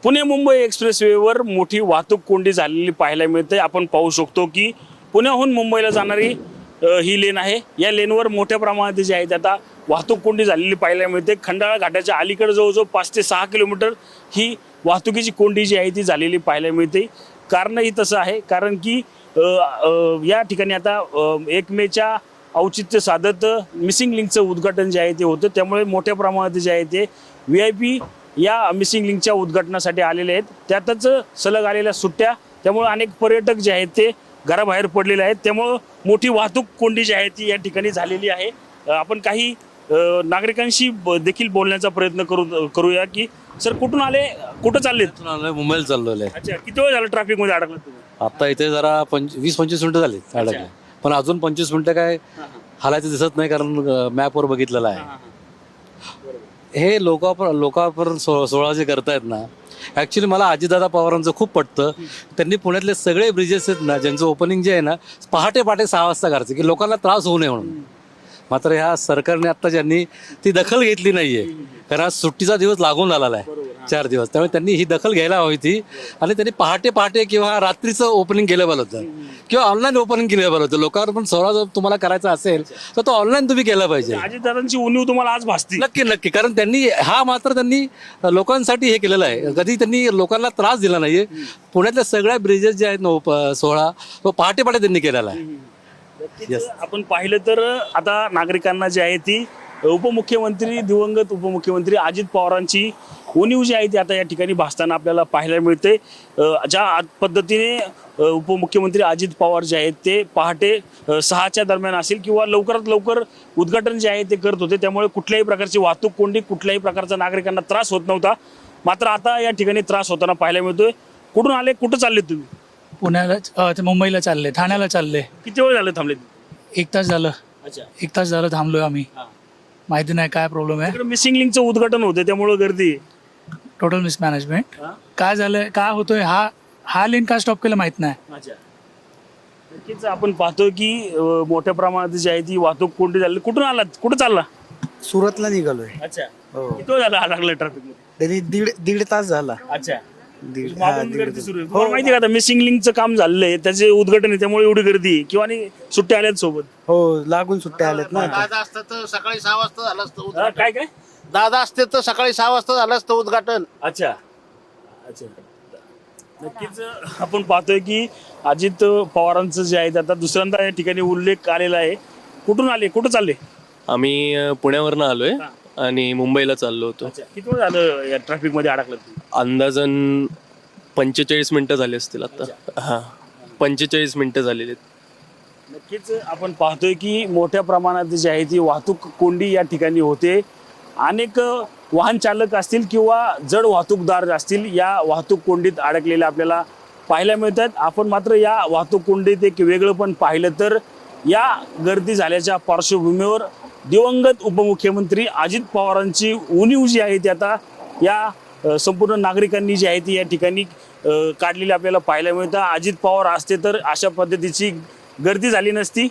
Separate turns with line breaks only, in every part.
पुणे मुंबई एक्सप्रेसवेवर मोठी वाहतूक कोंडी झालेली पाहायला मिळते. आपण पाहू शकतो की पुण्याहून मुंबईला जाणारी ही लेन आहे. या लेनवर मोठ्या प्रमाणात जी आहे ते आता वाहतूक कोंडी झालेली पाहायला मिळते. खंडाळा घाटाच्या अलीकडे जवळजवळ 5 ते 6 किलोमीटर ही वाहतुकीची कोंडी जी आहे ती झालेली पाहायला मिळते. कारणही तसं आहे, कारण की या ठिकाणी आता 1 मेच्या औचित्य साधत मिसिंग लिंकचं उद्घाटन जे आहे ते होतं. त्यामुळे मोठ्या प्रमाणात जे आहे ते VIP या मिसिंग लिंकच्या उद्घाटनासाठी आलेले आहेत. त्यातच सलग आलेल्या सुट्ट्या, त्यामुळे अनेक पर्यटक जे आहेत ते घराबाहेर पडलेले आहेत. त्यामुळं मोठी वाहतूक कोंडी जी आहे ती या ठिकाणी झालेली आहे. आपण काही नागरिकांशी देखील बोलण्याचा प्रयत्न करूया की सर कुठून आले, कुठं चालले?
मुंबईला चाललोय.
अच्छा, किती वेळ झालं ट्रॅफिकमध्ये अडकलं तुम्ही?
आता इथे जरा 20-25 मिनिटं झाली अडकले, पण अजून 25 मिनिटं काय हालायचं दिसत नाही, कारण मॅपवर बघितलेलं आहे. हे लोकापर सोहळा जे करतायत ना, ॲक्च्युली मला अजितदादा पवारांचं खूप पटतं. त्यांनी पुण्यातले सगळे ब्रिजेस आहेत ना, ज्यांचं ओपनिंग जे आहे ना, पहाटे 6 वाजता करायचं की लोकांना त्रास होऊ नये म्हणून. मात्र ह्या सरकारने आत्ता ज्यांनी ती दखल घेतली नाहीये, कारण आज सुट्टीचा दिवस लागून आलेला आहे 4 दिवस, त्यामुळे त्यांनी ही दखल घ्यायला हवी ती. आणि त्यांनी पहाटे किंवा रात्रीचं ओपनिंग केलं पाहिलं होतं, किंवा ऑनलाईन ओपनिंग केलं पाहिलं होतं. लोकांवर पण सोहळा जर तुम्हाला करायचा असेल तर तो ऑनलाईन तुम्ही केला पाहिजे.
अजितदादांची उणीव तुम्हाला आज भासते?
नक्की, कारण त्यांनी त्यांनी लोकांसाठी हे केलेलं आहे. कधी त्यांनी लोकांना त्रास दिला नाहीये. पुण्यातल्या सगळ्या ब्रिजेस जे आहेत ना, सोहळा तो पहाटे त्यांनी केलेला आहे.
आपण पाहिलं तर आता नागरिकांना जी आहे ती दिवंगत उपमुख्यमंत्री अजित पवारांची उणीव जी आहे ती आता या ठिकाणी भासताना आपल्याला पाहायला मिळते. ज्या पद्धतीने उपमुख्यमंत्री अजित पवार जे आहेत ते पहाटे 6च्या दरम्यान असेल किंवा लवकरात लवकर उद्घाटन जे आहे ते करत होते, त्यामुळे कुठल्याही प्रकारची वाहतूक कोंडी, कुठल्याही प्रकारचा नागरिकांना त्रास होत नव्हता. मात्र आता या ठिकाणी त्रास होताना पाहायला मिळतोय. कुठून आले, कुठं चालले तुम्ही?
पुण्याला मुंबईला चालले, ठाण्याला चालले.
किती वेळ झालं थांबले?
1 तास झालं.
अच्छा,
1 तास झालं थांबलोय आम्ही. माहिती नाही काय प्रॉब्लेम आहे.
मिसिंग लिंकचं उद्घाटन होतं त्यामुळे गर्दी.
Total mismanagement. काय झालंय, काय होतोय, हा लेन का स्टॉप केलं माहित नाही.
अच्छा, नक्कीच आपण पाहतोय की मोठ्या प्रमाणात जी आहे ती वाहतूक कोंडी झाली. कुठून आलात, कुठं चालला?
सुरतला निघालोय.
अच्छा,
हो.
किती वेळ झाला अडकलं ट्रॅफिक मध्ये?
तरी दीड तास झाला.
अच्छा,
दीड
गर्दी सुरू आहे. तुम्हाला माहिती आहे का आता मिसिंग लिंकचं काम झालंय, त्याचे उद्घाटन आहे, त्यामुळे एवढी गर्दी आहे. किंवा आणि सुट्ट्या आल्यात सोबत.
हो, लागून सुट्ट्या आल्यात ना.
दादा असतं तर सकाळी 6 वाजता झालं असतं उद्घाटन.
काय
दादा असते तर सकाळी 6 वाजता झालं असतं उद्घाटन.
अच्छा, नक्कीच आपण पाहतोय की अजित पवारांचं जे आहे ते आता दुसऱ्यांदा या ठिकाणी उल्लेख आलेला आहे. कुठून आले, कुठं चालले?
आम्ही पुण्यावरनं आलोय आणि मुंबईला चाललो होतो.
किती वेळ झालं या ट्रॅफिक मध्ये अडकलं?
अंदाजन 45 मिनिटं झाली असतील आता. हां, 45 मिनिटं झालेली आहेत.
नक्कीच आपण पाहतोय की मोठ्या प्रमाणात जी आहे ती वाहतूक कोंडी या ठिकाणी होते. अनेक वाहन चालक असतील किंवा जड वाहतूकदार असतील, या वाहतूक कोंडीत अडकलेले आपल्याला पाहायला मिळतात. आपण मात्र या वाहतूक कोंडीत एक वेगळं पण पाहिलं तर या गर्दी झाल्याच्या पार्श्वभूमीवर दिवंगत उपमुख्यमंत्री अजित पवारांची उणीव जी आहे ती आता या संपूर्ण नागरिकांनी जी आहे ती या ठिकाणी काढलेली आपल्याला पाहायला मिळतं. अजित पवार असते तर अशा पद्धतीची गर्दी झाली नसती.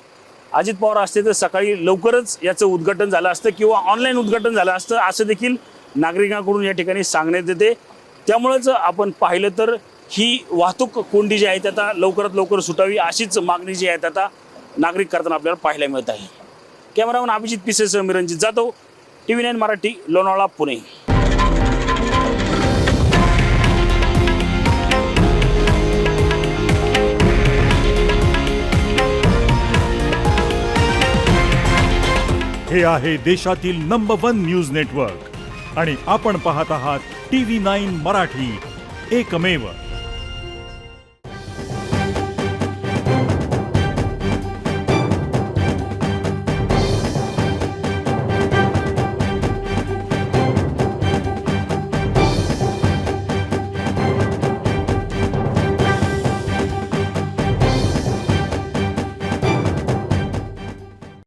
अजित पवार असते तर सकाळी लवकरच याचं उद्घाटन झालं असतं किंवा ऑनलाईन उद्घाटन झालं असतं, असं देखील नागरिकांकडून या ठिकाणी सांगण्यात येते. त्यामुळेच आपण पाहिलं तर ही वाहतूक कोंडी जी आहे ती आता लवकरात लवकर सुटावी, अशीच मागणी जी आहे आता नागरिक करताना आपल्याला पाहायला मिळत आहे. कॅमेरामन अभिजित पिसेसह मी रणजित जाधव, TV9 मराठी, लोणावळा, पुणे.
हे आहे देशातील नंबर 1 न्यूज नेटवर्क आणि आपण पाहत आहात TV9 मराठी, एकमेव.